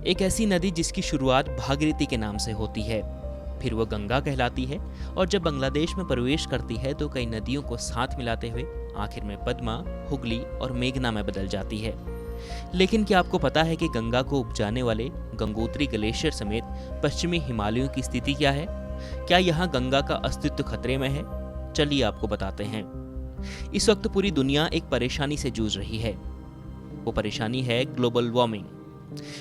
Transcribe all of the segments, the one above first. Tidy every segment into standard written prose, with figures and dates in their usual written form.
एक ऐसी नदी जिसकी शुरुआत भागीरथी के नाम से होती है, फिर वह गंगा कहलाती है और जब बांग्लादेश में प्रवेश करती है तो कई नदियों को साथ मिलाते हुए आखिर में पद्मा, हुगली और मेघना में बदल जाती है। लेकिन क्या आपको पता है कि गंगा को उपजाने वाले गंगोत्री ग्लेशियर समेत पश्चिमी हिमालयों की स्थिति क्या है? क्या यहाँ गंगा का अस्तित्व खतरे में है? चलिए आपको बताते हैं। इस वक्त पूरी दुनिया एक परेशानी से जूझ रही है। वो परेशानी है ग्लोबल वार्मिंग।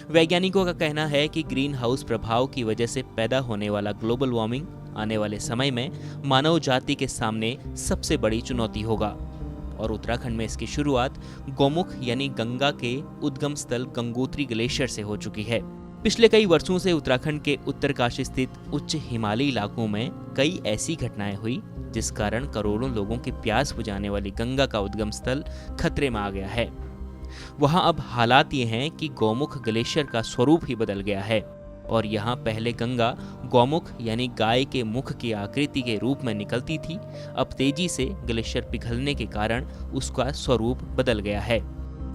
वैज्ञानिकों का कहना है कि ग्रीन हाउस प्रभाव की वजह से पैदा होने वाला ग्लोबल वार्मिंग आने वाले समय में मानव जाति के सामने सबसे बड़ी चुनौती होगा। और उत्तराखंड में इसकी शुरुआत गौमुख यानी गंगा के उद्गम स्थल गंगोत्री ग्लेशियर से हो चुकी है। पिछले कई वर्षों से उत्तराखंड के उत्तरकाशी स्थित उच्च हिमालयी इलाकों में कई ऐसी घटनाएं हुई जिस कारण करोड़ों लोगों की प्यास बुझाने वाली गंगा का उद्गम स्थल खतरे में आ गया है। वहां अब हालात ये हैं कि गौमुख ग्लेशियर का स्वरूप ही बदल गया है और यहाँ पहले गंगा गौमुख यानी गाय के मुख की आकृति के रूप में निकलती थी। अब तेजी से ग्लेशियर पिघलने के कारण उसका स्वरूप बदल गया है।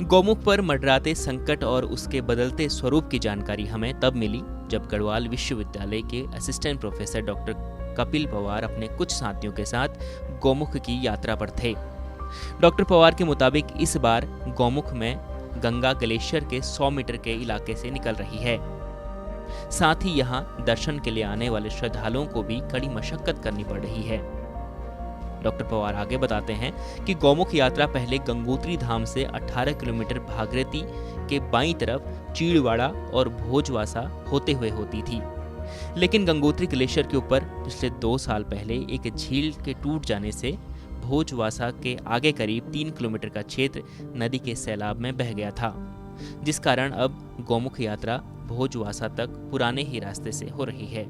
गौमुख पर मंडराते संकट और उसके बदलते स्वरूप की जानकारी हमें तब मिली जब गढ़वाल विश्वविद्यालय के assistant professor doctor Kapil Pawar अपने कुछ साथियों के साथ गौमुख की यात्रा पर थे। डॉक्टर पवार के मुताबिक इस बार गौमुख में गंगा ग्लेशियर के 100 मीटर के इलाके से निकल रही है। साथ ही यहाँ दर्शन के लिए आने वाले श्रद्धालुओं को भी कड़ी मशक्कत करनी पड़ रही है। डॉक्टर पवार आगे बताते हैं कि गौमुख यात्रा पहले गंगोत्री धाम से 18 किलोमीटर भागीरथी के बाईं तरफ चीड़वाड़ा और भोजवासा होते हुए होती थी, लेकिन गंगोत्री ग्लेशियर के ऊपर पिछले 2 साल पहले एक झील के टूट जाने से भोजवासा के आगे करीब 3 किलोमीटर का क्षेत्र नदी के सैलाब में बह गया था, जिस कारण अब गौमुख यात्रा भोजवासा तक पुराने ही रास्ते से हो रही है।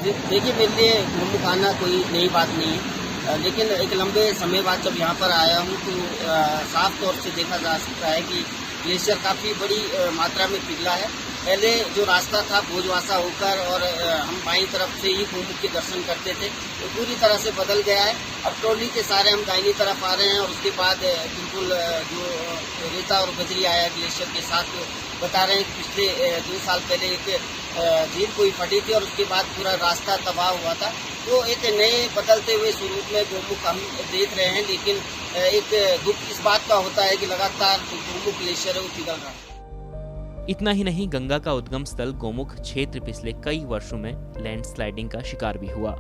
देखिए, मेरे लिए गौमुख आना कोई नई बात नहीं है, लेकिन एक लंबे समय बाद जब यहाँ पर आया हूँ तो साफ तौर से देखा जा सकता है कि ग्लेशियर काफ़ी बड़ी मात्रा में पिघला है। पहले जो रास्ता था भोजवासा होकर और हम बाईं तरफ से ही गौमुख के दर्शन करते थे, वो पूरी तरह से बदल गया है। अब ट्रॉली के सारे हम दाहिनी तरफ आ रहे हैं और उसके बाद बिल्कुल जो रेता और बजरी आया ग्लेशियर के साथ, बता रहे हैं कि पिछले 2 साल पहले एक झील कोई फटी थी और उसके बाद पूरा रास्ता तबाह हुआ था। तो एक नए बदलते हुए स्वरूप में गौमुख हम देख रहे हैं, लेकिन एक दुख इस बात का होता है कि लगातार जो गौमुख ग्लेशियर है वो पिघल रहा है। इतना ही नहीं, गंगा का उद्गम स्थल गौमुख क्षेत्र पिछले कई वर्षों में लैंडस्लाइडिंग का शिकार भी हुआ।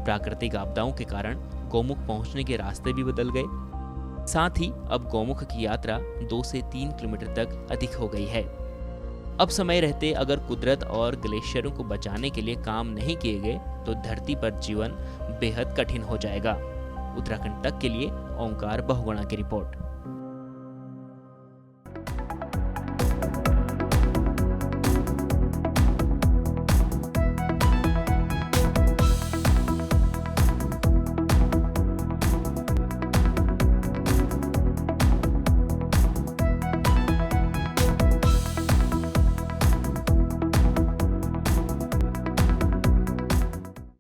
प्राकृतिक आपदाओं के कारण गौमुख पहुंचने के रास्ते भी बदल गए। साथ ही अब गौमुख की यात्रा 2 से 3 किलोमीटर तक अधिक हो गई है। अब समय रहते अगर कुदरत और ग्लेशियरों को बचाने के लिए काम नहीं किए गए तो धरती पर जीवन बेहद कठिन हो जाएगा। उत्तराखंड तक के लिए ओंकार बहुगुणा की रिपोर्ट।